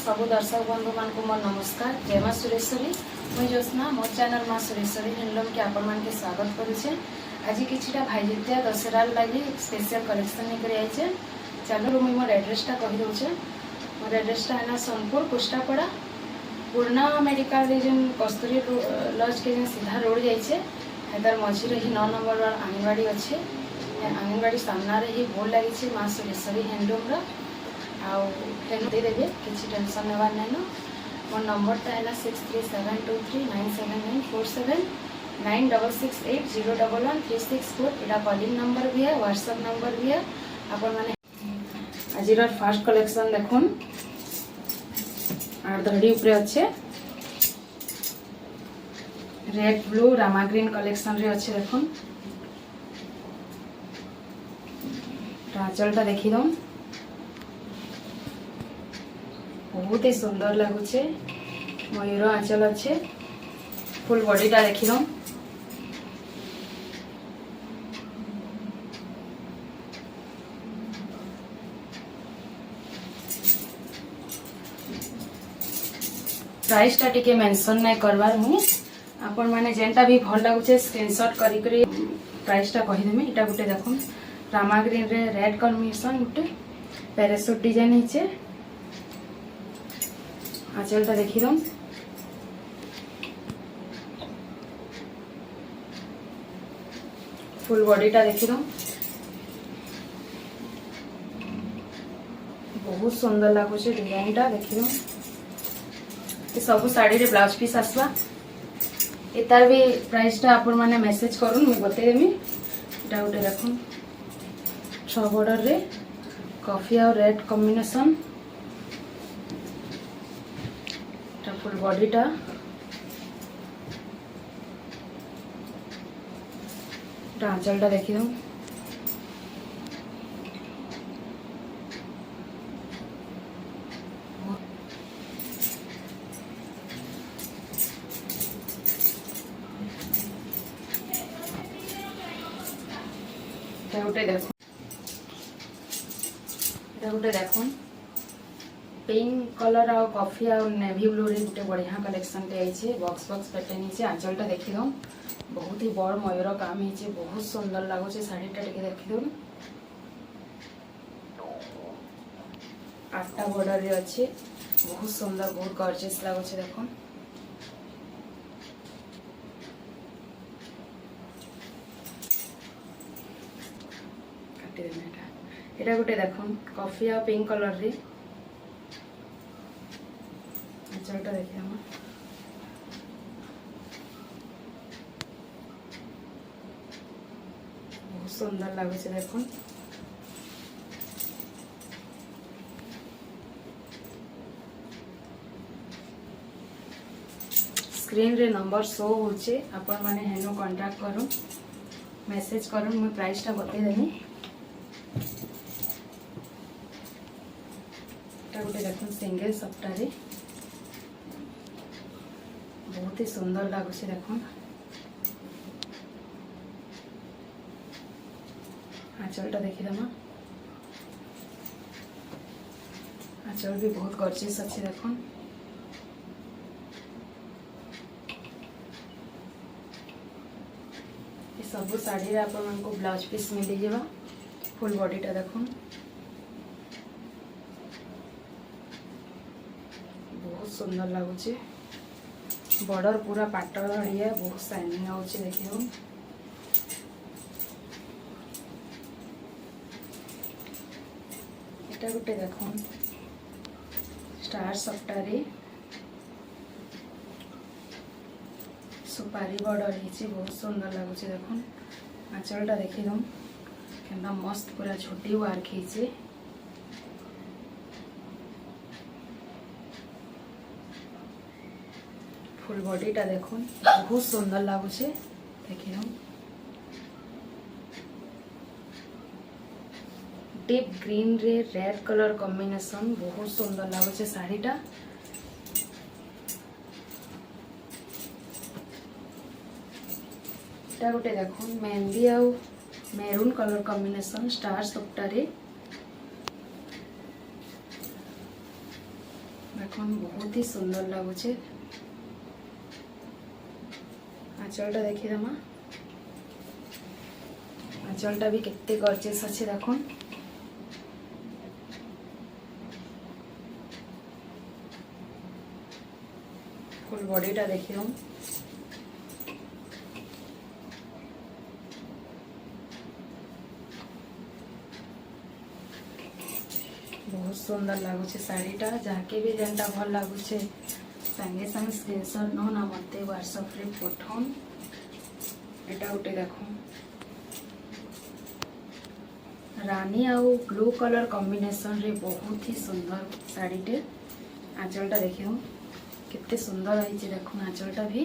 सब दर्शक बंधु मान को मोर नमस्कार। जय माँ सुरेश्वरी। मुझे ज्योत्ना मोर चैनल माँ सुरेश्वरी हैंडलूम के आपण मान के स्वागत करुचे। आज किछिटा भाईजित्या दशहरा लगी स्पेशल कलेक्शन लेकर आइचे। चलो मुझे मोर एड्रेसटा कहि दउचे। मोर एड्रेसटा है सोनपुर कुष्टापड़ा पूर्णा मेडिकल रीजन कस्तूरी लॉज के सीधा रोड जाइए। तार मझी ही 9 नंबर आंगनवाड़ी अच्छे। आंगनवाड़ी सामने ही बोर्ड लगी माँ सुरेश्वरी हैंडलूम देवे किसी टेंशन नेबार नहीं। मोर नंबरटा है 6372397947 9668011364। यहाँ कॉलिंग नंबर भी है, व्हाट्सएप नंबर भी है। आपण मैंने आज फास्ट कलेक्शन देखुन धड़ी उपरे अच्छे red blue Rama green collection रे अच्छे। देखुन आंचलटा देखी दम बहुत ही सुंदर लगुचे। मयूर आंचल अच्छे फुल बॉडीटा देखी दम प्राइसटा टिके मेंशन नहीं करवार हूँ। आपण मैंने जेनटा भी भल लगुचे स्क्रीनशॉट करी प्राइसटा कहीदेमी। इटा गोटे देखुन रामा ग्रीन रे रेड कॉम्बिनेशन गोटे पैरासूट डिजाइन होचे। आंचलटा देखी दम फुल बॉडीटा देखी दम बहुत सुंदर लगुचे। डिजाइनटा देखी दम सब साड़ी रे ब्लाउज पीस आसवा। तार भी प्राइसटा आपण मैंने मेसेज करूँ मुझे बतेदेमी। इटा गोटे देखुन 6 बॉर्डर रे कॉफी और रेड कॉम्बिनेशन। फुल बॉडीटा आंचलटा देखी दो गोटे देखुन पिंक कलर आ कॉफी आ नेवी ब्लू रे गोटे बढ़िया कलेक्शन टे आइछे। बॉक्स बॉक्स पैटर्न हिचे। आंचलटा देखी दो बहुत ही बड़ मयूर काम हिचे बहुत सुंदर लगुचे। शाड़ीटा टिके देखी दो 8टा बॉर्डर रे अच्छे बहुत सुंदर बहुत गॉर्जियस लगुचे। देखो एटा गोटे देखो कॉफी आ पिंक कलर रे आंचलटा देखिए बहुत सुंदर लगुचे। देखो स्क्रीन रे नंबर शो होचे। आपण माने हेनो कांटेक्ट करू मेसेज करू मैं प्राइसटा बते देनी। गोटे देखो सिंगल सप्ताह बहुत ही सुंदर लगुचे। देखो आंचलटा देखीदमा आंचल भी बहुत गॉर्जियस अच्छे। देखो ये सब साड़ी रे आपण को ब्लाउज पीस मिली जावा। फुल बॉडीटा देखो बहुत सुंदर लगुचे। बॉर्डर पूरा पाटल बढ़िया बहुत शाइनिंग होचे। देखियो एटा गोटे देखो स्टार सप्तारे सुपारी बॉर्डर हिचे बहुत सुंदर लगुचे। देखो आंचलटा देखी दम केना मस्त पूरा छोटी वर्क हिचे। फुल बॉडीटा देखो बहुत सुंदर लगुचे। देखिए डीप ग्रीन रे रेड कलर कॉम्बिनेशन बहुत सुंदर लगुचे। साड़ीटा एटा गोटे देखो मेहंदी आ मेरून कलर कॉम्बिनेशन स्टार सप्तारे देखो बहुत ही सुंदर लगुचे। आंचलटा देखीदमा, आंचलटा भी केते गॉर्जियस अच्छे देखो। फुल बॉडीटा देखियो, बहुत सुंदर लगुचे शाड़ीटा। जहाँके भी जेनटा भल लगुचे संगे संगे स्क्रीनशॉट नो ना मते व्हाट्सएप रे पठाउन। एटा उठे देखो रानी आउ ब्लू कलर कॉम्बिनेशन रे बहुत ही सुंदर शाड़ीटे। आंचलटा देखियो कितने सुंदर है देखो, आंचलटा भी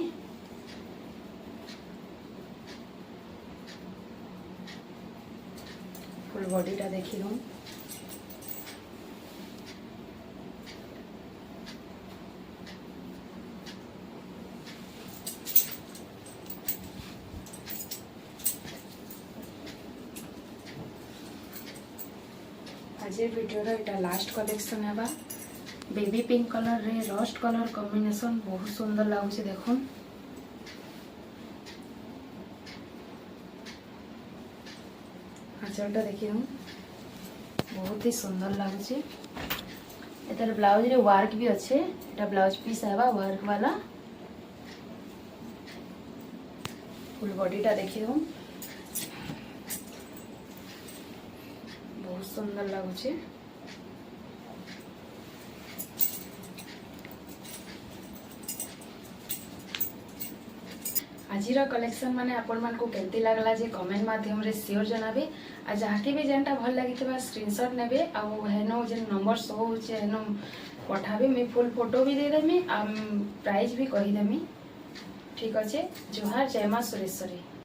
फुल बॉडीटा देखियो। आज वीडियो एटा लास्ट कलेक्शन है, बेबी पिंक कलर रे रस्ट कलर कॉम्बिनेशन बहुत सुंदर लगुचे देखो। आंचलटा देखिए बहुत ही सुंदर लगुचे। एतार ब्लाउज रे वर्क भी अच्छे, एटा ब्लाउज पीस है वर्क वाला। फुल बॉडीटा देखिए बहुत सुंदर लगुचे। आजिर कलेक्शन माने आपण मान को केमती लागला जे कमेंट माध्यम रे शेयर जनाबे। आ जहाँके भी जेनटा भल लगी स्क्रीनशॉट नेबे। आ हेनो जे नंबर शो होचे हेनो पठाबे, मैं फुल फोटो भी दे देमी आ प्राइस भी कही देमी। ठीक अच्छे। जोहार, जय मां सुरेश्वरी।